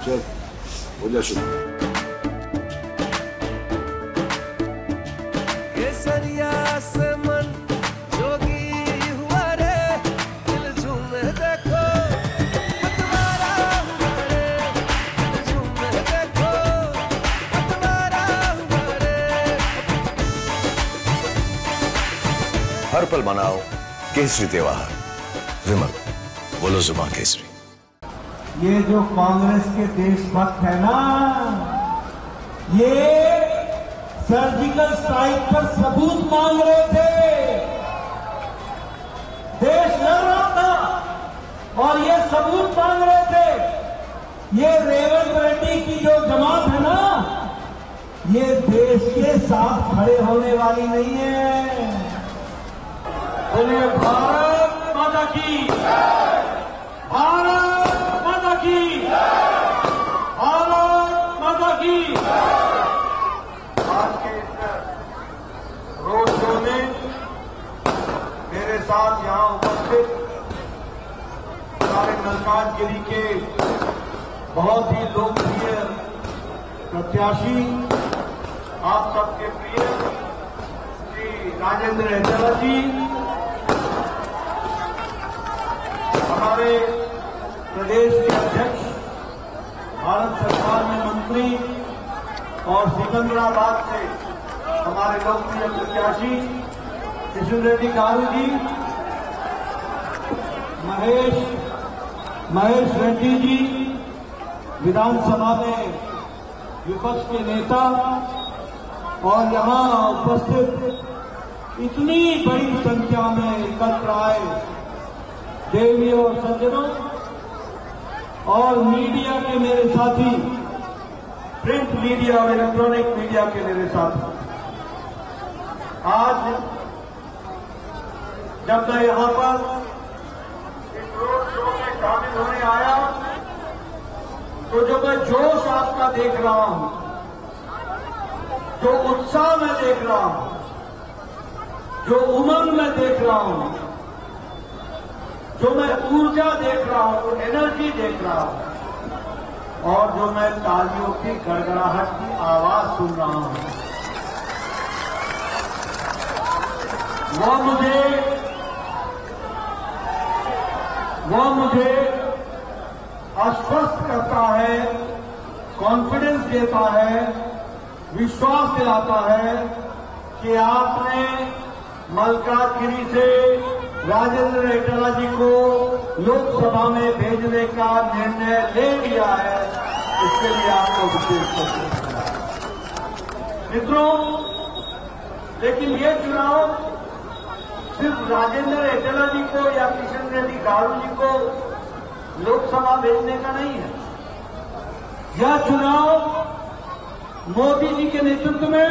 चल हो जा शुरू। केसरिया से मन जोगी हुआ रे, दिल झूमे देखो पतवारा हुआ रे, दिल झूमे देखो पतवारा हुआ रे। हर पल मनाओ केसरी त्योहार। विमल बोलो जुमा केसरी। ये जो कांग्रेस के देशभक्त है ना, ये सर्जिकल स्ट्राइक पर सबूत मांग रहे थे। देश लड़ रहा था और ये सबूत मांग रहे थे। ये रेवंत रेड्डी की जो जमात है ना, ये देश के साथ खड़े होने वाली नहीं है। बोलिए भारत माता की, भारत माता की, भारत माता की। आज के रोड शो में मेरे साथ यहां उपस्थित हमारे मल्काजगिरी के बहुत ही लोकप्रिय प्रत्याशी, आप सबके प्रिय श्री राजेंद्र एटेला जी, हमारे प्रदेश के अध्यक्ष, भारत सरकार में मंत्री और सिकंदराबाद से हमारे लोकप्रिय प्रत्याशी किशन रेड्डी गारू जी, महेश रेड्डी जी, विधानसभा में विपक्ष के नेता, और यहां उपस्थित इतनी बड़ी संख्या में एकत्र आए देवी और सज्जनों और मीडिया के मेरे साथी, प्रिंट मीडिया और इलेक्ट्रॉनिक मीडिया के मेरे साथी, आज जब मैं यहां पर इस रोड शो में शामिल होने आया तो जो मैं जोश आपका देख रहा हूं, जो उत्साह मैं देख रहा हूं, जो उमंग मैं देख रहा हूं, जो मैं ऊर्जा देख रहा हूं, एनर्जी देख रहा हूं, और जो मैं तालियों की गड़गड़ाहट की आवाज सुन रहा हूं, वो मुझे आश्वस्त करता है, कॉन्फिडेंस देता है, विश्वास दिलाता है कि आपने मल्काजगिरी से राजेंद्र एटेला जी को लोकसभा में भेजने का निर्णय ले लिया है। इसके लिए आपको विशेष मित्रों, लेकिन ये चुनाव सिर्फ राजेंद्र एटेला जी को या किशन रेड्डी गारू जी को लोकसभा भेजने का नहीं है। यह चुनाव मोदी जी के नेतृत्व में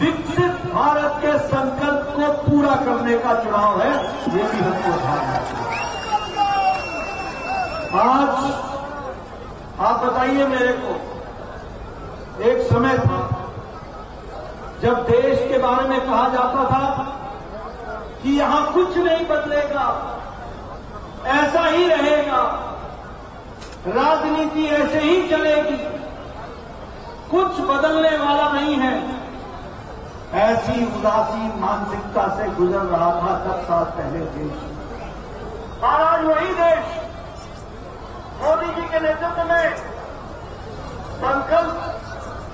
विकसित भारत के संकल्प को पूरा करने का चुनाव है। ये भी हमको ध्यान रखना। आज आप बताइए मेरे को, एक समय था जब देश के बारे में कहा जाता था कि यहां कुछ नहीं बदलेगा, ऐसा ही रहेगा, राजनीति ऐसे ही चलेगी, कुछ बदलने वाला नहीं है। ऐसी उदासीन मानसिकता से गुजर रहा था 10 साल पहले देश। और आज वही देश मोदी जी के नेतृत्व में संकल्प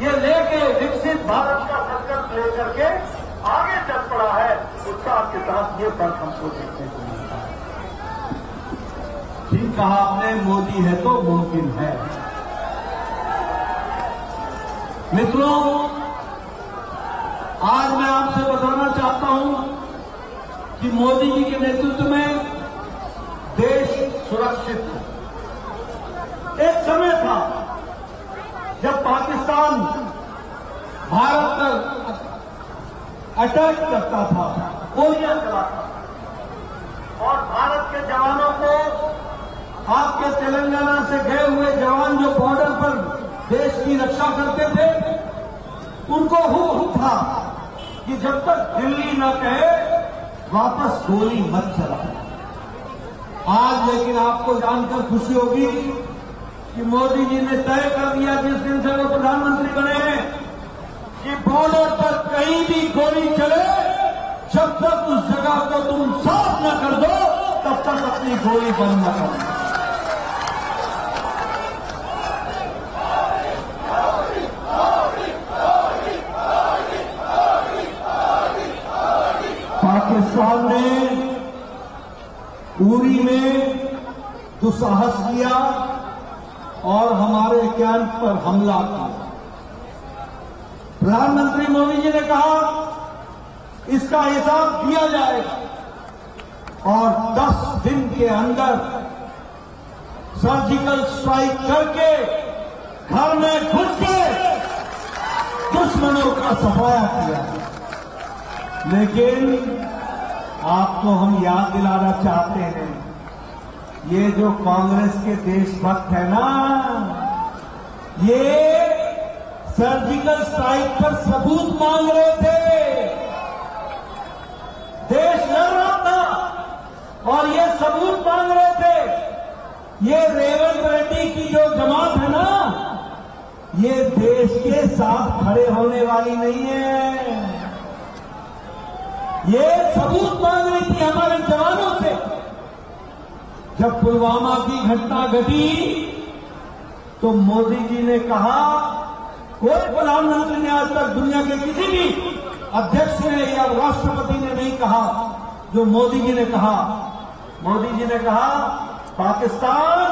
ये लेके, विकसित भारत का संकल्प लेकर के आगे चल पड़ा है। उत्साह के साथ ये फर्क हमको देखने को मिलता है। ठीक कहा आपने, मोदी है तो मुमकिन है। मित्रों, आज मैं आपसे बताना चाहता हूं कि मोदी जी के नेतृत्व में देश सुरक्षित है। एक समय था जब पाकिस्तान भारत पर अटैक करता था, गोलियां चलाता था, और भारत के जवानों को, आपके तेलंगाना से गए हुए जवान जो बॉर्डर पर देश की रक्षा करते थे, उनको हुक्म था कि जब तक दिल्ली न कहे वापस गोली मत चलाओ। आज लेकिन आपको जानकर खुशी होगी कि मोदी जी ने तय कर दिया जिस दिन से वो प्रधानमंत्री बने हैं कि बॉर्डर पर कहीं भी गोली चले, जब तक उस जगह को तुम साफ न कर दो तब तक अपनी गोली बंद न करो। पाकिस्तान ने उरी में दुस्साहस किया और हमारे कैंप पर हमला किया। प्रधानमंत्री मोदी जी ने कहा इसका हिसाब दिया जाएगा और 10 दिन के अंदर सर्जिकल स्ट्राइक करके घर में घुस के दुश्मनों का सफाया किया। लेकिन आपको हम याद दिलाना चाहते हैं, ये जो कांग्रेस के देशभक्त है ना, ये सर्जिकल स्ट्राइक पर सबूत मांग रहे थे। देश लड़ रहा था और ये सबूत मांग रहे थे। ये रेवंत रेड्डी की जो जमात है ना, ये देश के साथ खड़े होने वाली नहीं है। ये सबूत मांग रही थी हमारे जवानों से। जब पुलवामा की घटना घटी तो मोदी जी ने कहा, कोई प्रधानमंत्री ने आज तक दुनिया के किसी भी अध्यक्ष ने या राष्ट्रपति ने नहीं कहा जो मोदी जी ने कहा। मोदी जी ने कहा, पाकिस्तान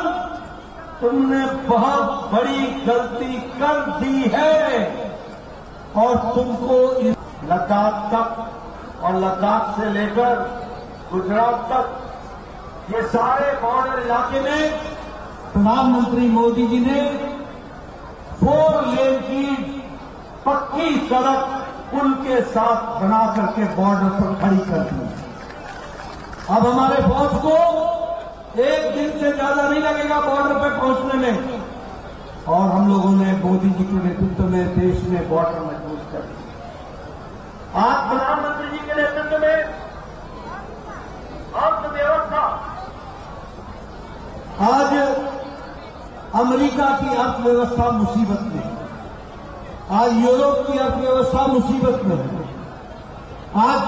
तुमने बहुत बड़ी गलती कर दी है और तुमको इस लद्दाख तक और लद्दाख से लेकर गुजरात तक ये सारे बॉर्डर इलाके में प्रधानमंत्री मोदी जी ने 4 लेन की पक्की सड़क पुल के साथ बना करके बॉर्डर पर खड़ी कर दी। अब हमारे फौज को 1 दिन से ज्यादा नहीं लगेगा बॉर्डर पर पहुंचने में और हम लोगों ने मोदी जी के नेतृत्व में देश में बॉर्डर मजबूत कर दी। आज प्रधानमंत्री जी के नेतृत्व में अर्थव्यवस्था, आज अमेरिका की अर्थव्यवस्था मुसीबत में है, आज यूरोप की अर्थव्यवस्था मुसीबत में है, आज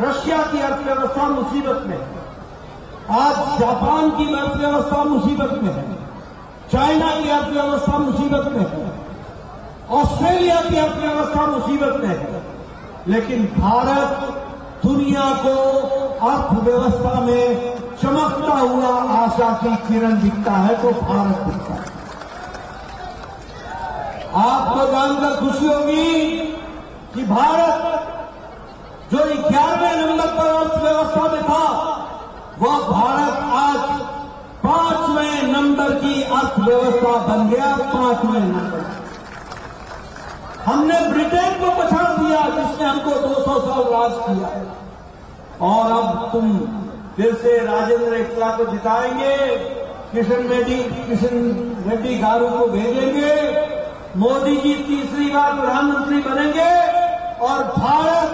रशिया की अर्थव्यवस्था मुसीबत में है, आज जापान की अर्थव्यवस्था मुसीबत में है, चाइना की अर्थव्यवस्था मुसीबत में है, ऑस्ट्रेलिया की अर्थव्यवस्था मुसीबत में है। लेकिन भारत दुनिया को अर्थव्यवस्था में चमकता हुआ आशा की किरण दिखता है तो भारत दिखता है। आपको जानकर खुशी होगी कि भारत जो 11वें नंबर पर अर्थव्यवस्था में था, वह भारत आज 5वें नंबर की अर्थव्यवस्था बन गया। 5वें नंबर हमने ब्रिटेन को पछाड़ दिया जिसने हमको 200 साल राज किया और अब तुम फिर से राजेंद्र एक्ला को जिताएंगे, किशन रेड्डी गारू को भेजेंगे, मोदी जी तीसरी बार प्रधानमंत्री बनेंगे और भारत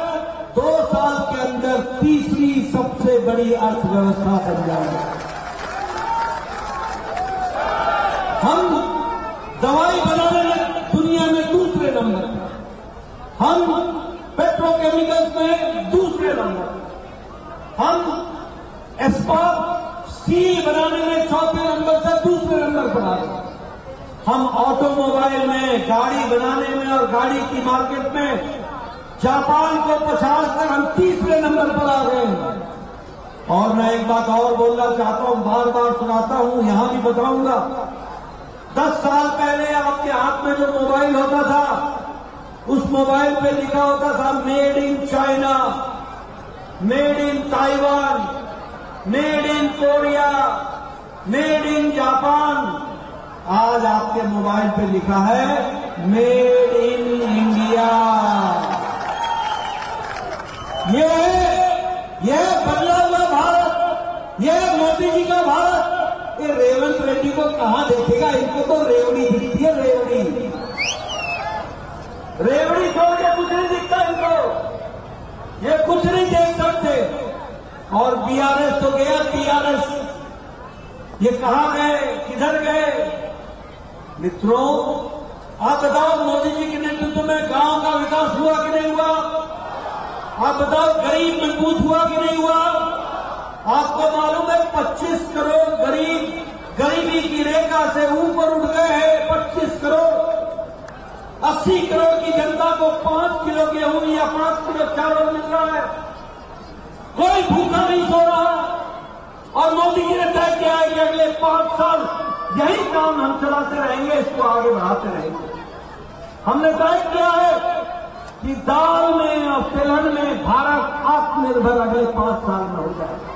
2 साल के अंदर तीसरी सबसे बड़ी अर्थव्यवस्था बन जाएगी। हम दवाई बनाने में दुनिया में दूसरे नंबर पर, हम पेट्रोकेमिकल्स में दूसरे नंबर पर, हम इस्पात स्टील बनाने में 4थे नंबर से दूसरे नंबर पर आ गए। हम ऑटोमोबाइल में, गाड़ी बनाने में और गाड़ी की मार्केट में जापान को पछाड़कर हम तीसरे नंबर पर आ गए हैं। और मैं एक बात और बोलना चाहता हूं, बार बार सुनाता हूं, यहां भी बताऊंगा। 10 साल पहले आपके हाथ में जो मोबाइल होता था, उस मोबाइल पे लिखा होता था made in China, made in Taiwan, made in Korea, made in Japan. आज आपके मोबाइल पे लिखा है मेड इन इंडिया। ये बदला हुआ भारत, ये मोदी जी का भारत, ये रेवंत रेड्डी को कहां देखेगा? इनको तो रेवड़ी दिखती है, रेवड़ी छोड़ के कुछ नहीं दिखता इनको, ये कुछ नहीं देख सकते। और बीआरएस तो गया, बीआरएस ये कहां गए, किधर गए? मित्रों, आप बताओ, मोदी जी के नेतृत्व में गांव का विकास हुआ कि नहीं हुआ? आप बताओ, गरीब मजबूत हुआ कि नहीं हुआ? आपको मालूम है 25 करोड़ गरीब गरीबी की रेखा से ऊपर उठ गए हैं। 25 करोड़, 80 करोड़ की जनता को 5 किलो गेहूं या 5 किलो चावल मिल रहा है। कोई भूखा नहीं सो रहा। और मोदी जी ने तय किया है कि अगले 5 साल यही काम हम चलाते रहेंगे, इसको आगे बढ़ाते रहेंगे। हमने तय किया है कि दाल में और तिलहन में भारत आत्मनिर्भर अगले 5 साल में हो जाएगा।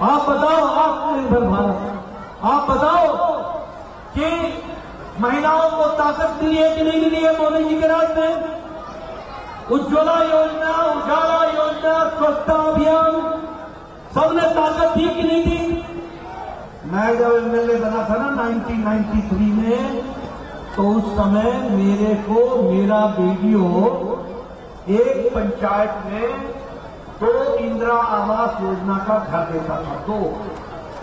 आप बताओ, आत्मनिर्भर भारत, आप बताओ कि महिलाओं को ताकत मिली है कि नहीं मिली है मोदी जी के राज में? उज्ज्वला योजना, उजाला योजना, स्वच्छता अभियान, सबने ताकत दी कि नहीं दी? मैं जब एमएलए बना था ना 1993 में, तो उस समय मेरे को मेरा वीडियो एक पंचायत में 2 इंदिरा आवास योजना का घर देता था, 2,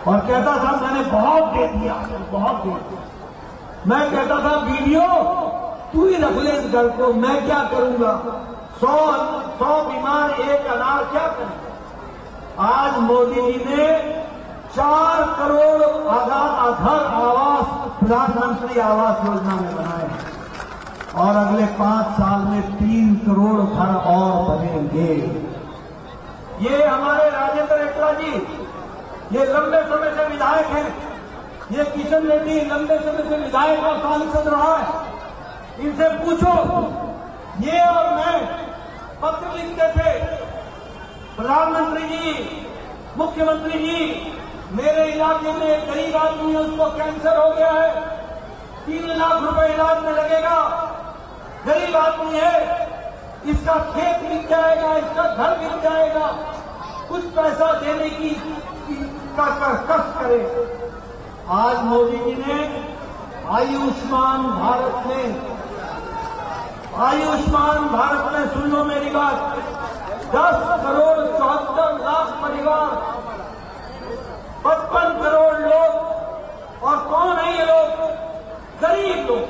और कहता था मैंने बहुत दे दिया, बहुत दे दिया। मैं कहता था वीडियो तू ही रख ले इस घर को, मैं क्या करूंगा? 100 बीमार, 1 अनार, क्या करेंगे? आज मोदी जी ने 4 करोड़ घर आवास प्रधानमंत्री आवास योजना में बनाए हैं और अगले 5 साल में 3 करोड़ घर और बनेंगे। ये हमारे राजेंद्र एकला जी, ये लंबे समय से विधायक हैं। ये किशन रेड्डी लंबे समय से विधायक और सांसद रहा है। इनसे पूछो, ये और मैं पत्र लिखते थे, प्रधानमंत्री जी, मुख्यमंत्री जी, मेरे इलाके में एक गरीब आदमी है, उसको कैंसर हो गया है, 3 लाख रुपए इलाज में लगेगा। गरीब आदमी है, इसका खेत बिक जाएगा, इसका घर बिक जाएगा, कुछ पैसा देने की कष्ट करे। आज मोदी जी ने आयुष्मान भारत में सुन लो मेरी बात, 10 करोड़ 74 लाख परिवार, 55 करोड़ लोग, और कौन है ये लोग? गरीब लोग,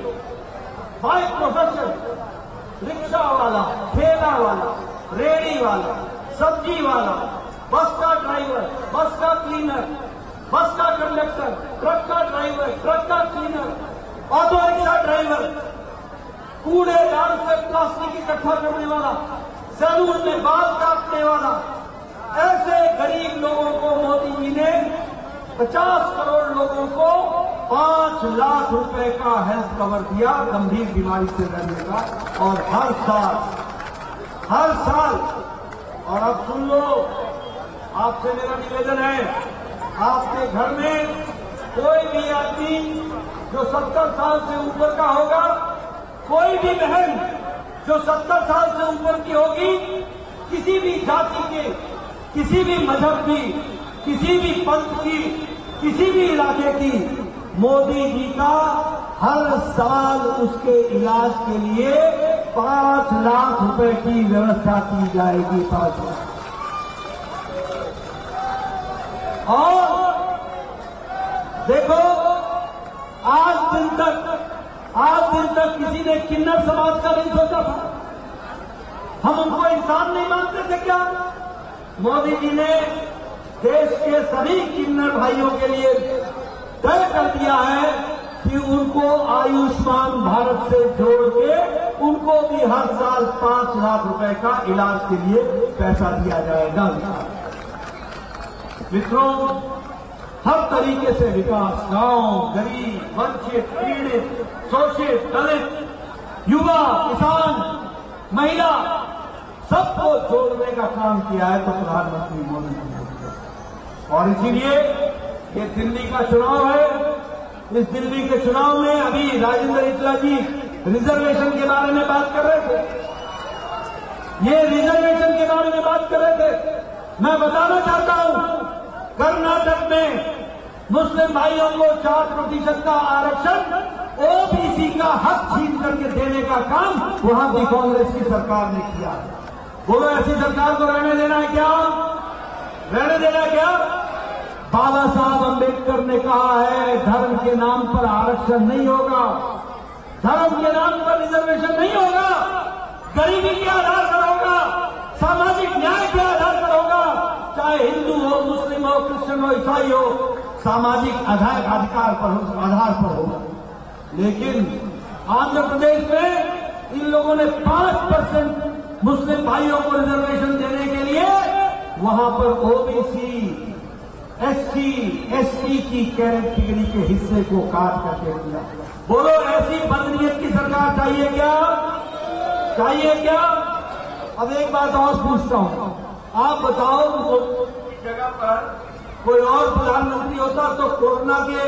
बाइक प्रोफेशन, रिक्शा वाला, ठेला वाला, रेहड़ी वाला, सब्जी वाला, बस का ड्राइवर, बस का क्लीनर, बस का कंडक्टर, ट्रक का ड्राइवर, ट्रक का क्लीनर, ऑटो रिक्शा ड्राइवर, कूड़ेदान से प्लास्टिक इकट्ठा करने वाला, सैलून में बाल काटने वाला, ऐसे गरीब लोगों को मोदी जी ने 50 करोड़ लोगों को 5 लाख रुपए का हेल्थ कवर दिया गंभीर बीमारी से लड़ने का, और हर साल। और अब सुन लो, आपसे मेरा निवेदन है, आपके घर में कोई भी आदमी जो 70 साल से ऊपर का होगा, कोई भी बहन जो 70 साल से ऊपर की होगी, किसी भी जाति के, किसी भी मजहब की, किसी भी पंथ की, किसी भी इलाके की, मोदी जी का हर साल उसके इलाज के लिए 5 लाख रुपए की व्यवस्था की जाएगी। 5 लाख। और देखो, आज दिन तक किसी ने किन्नर समाज का नहीं सोचा था। हम उनको इंसान नहीं मानते थे क्या? मोदी जी ने देश के सभी किन्नर भाइयों के लिए तय कर दिया है कि उनको आयुष्मान भारत से जोड़ के उनको भी हर साल 5 लाख रुपए का इलाज के लिए पैसा दिया जाएगा। मित्रों, हर तरीके से विकास, गांव, गरीब, वंचित, पीड़ित, शोषित, दलित, युवा, किसान, महिला, सबको जोड़ने का काम किया है तो प्रधानमंत्री मोदी जी ने। और इसीलिए ये दिल्ली का चुनाव है। इस दिल्ली के चुनाव में अभी राजेंद्र एकला जी रिजर्वेशन के बारे में बात कर रहे थे। ये रिजर्वेशन के बारे में बात कर रहे थे। मैं बताना चाहता हूं, कर्नाटक में मुस्लिम भाइयों को 4% का आरक्षण, ओबीसी का हक छीन करके देने का काम वहां की कांग्रेस की सरकार ने किया। बोलो, ऐसी सरकार को रहने देना है क्या? रहने देना है क्या? बाबा साहब अंबेडकर ने कहा है धर्म के नाम पर आरक्षण नहीं होगा, धर्म के नाम पर रिजर्वेशन नहीं होगा, गरीबी के आधार पर होगा, सामाजिक न्याय के आधार पर होगा, चाहे हिंदू हो, मुस्लिम हो, क्रिश्चियन हो, ईसाई हो, सामाजिक अधिकार पर आधार पर होगा। लेकिन आंध्र प्रदेश में इन लोगों ने 5% मुस्लिम भाइयों को रिजर्वेशन देने के लिए वहां पर ओबीसी, एससी, एसटी की कैटेगरी के हिस्से को काट करके दिया। बोलो ऐसी बदनीयत की सरकार चाहिए क्या? चाहिए क्या? अब एक बात और पूछता हूं, आप बताओ मोदी की जगह पर कोई और प्रधानमंत्री होता तो कोरोना के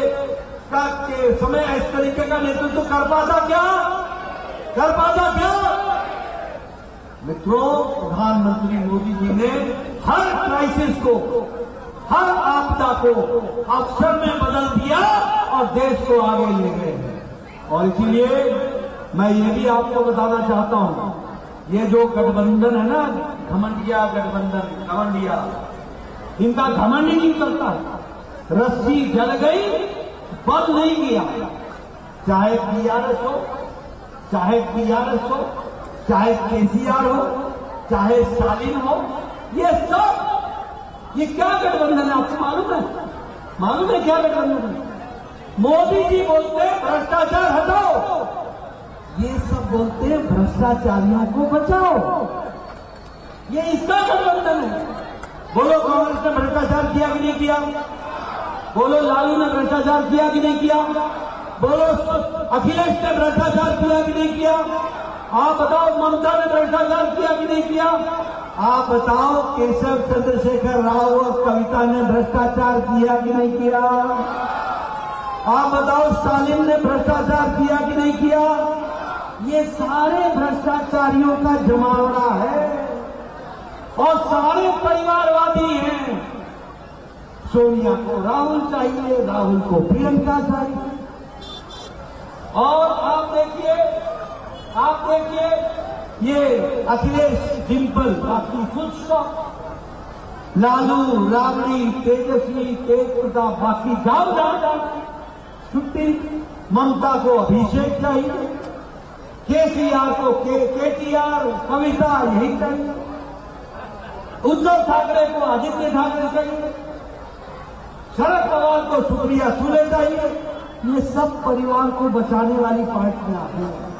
समय इस तरीके का नेतृत्व कर पाता क्या? कर पाता क्या? मित्रों, प्रधानमंत्री मोदी जी ने हर क्राइसिस को, हर आपदा को अवसर में बदल दिया और देश को आगे ले गए। और इसीलिए मैं ये भी आपको बताना चाहता हूं, ये जो गठबंधन है ना, घमंडिया गठबंधन, घमंडिया, इनका घमंड ही नहीं चलता है। रस्सी जल गई, बंद नहीं किया। चाहे टीआरएस हो, चाहे टीआरएस हो, चाहे केसीआर हो, चाहे स्टालिन हो, ये सब, ये क्या गठबंधन है आपको मालूम है? मालूम है क्या गठबंधन है? मोदी जी बोलते हैं भ्रष्टाचार हटाओ, ये सब बोलते हैं भ्रष्टाचारियों को बचाओ। ये इसका गठबंधन है। बोलो कांग्रेस ने भ्रष्टाचार किया कि नहीं किया? बोलो लालू ने भ्रष्टाचार किया कि नहीं किया? बोलो अखिलेश ने भ्रष्टाचार किया कि नहीं किया? आप बताओ ममता ने भ्रष्टाचार किया कि नहीं किया? आप बताओ केशव चंद्रशेखर राव और कविता ने भ्रष्टाचार किया कि नहीं किया? आप बताओ स्टालिन ने भ्रष्टाचार किया कि नहीं किया? ये सारे भ्रष्टाचारियों का जमावड़ा है और सारे परिवारवादी हैं। सोनिया को राहुल चाहिए, राहुल को प्रियंका चाहिए। और आप देखिए ये अखिलेश डिम्पल, बाकी फुल स्टॉप। लालू, राबड़ी, तेजस्वी, तेज प्रताप, बाकी जाओ जाओ छुट्टी। ममता को अभिषेक चाहिए, केसीआर को केटीआर, कविता यही चाहिए, उद्धव ठाकरे को आदित्य ठाकरे चाहिए, शरद पवार को सुप्रिया सुले चाहिए। ये सब परिवार को बचाने वाली पार्टियां हैं।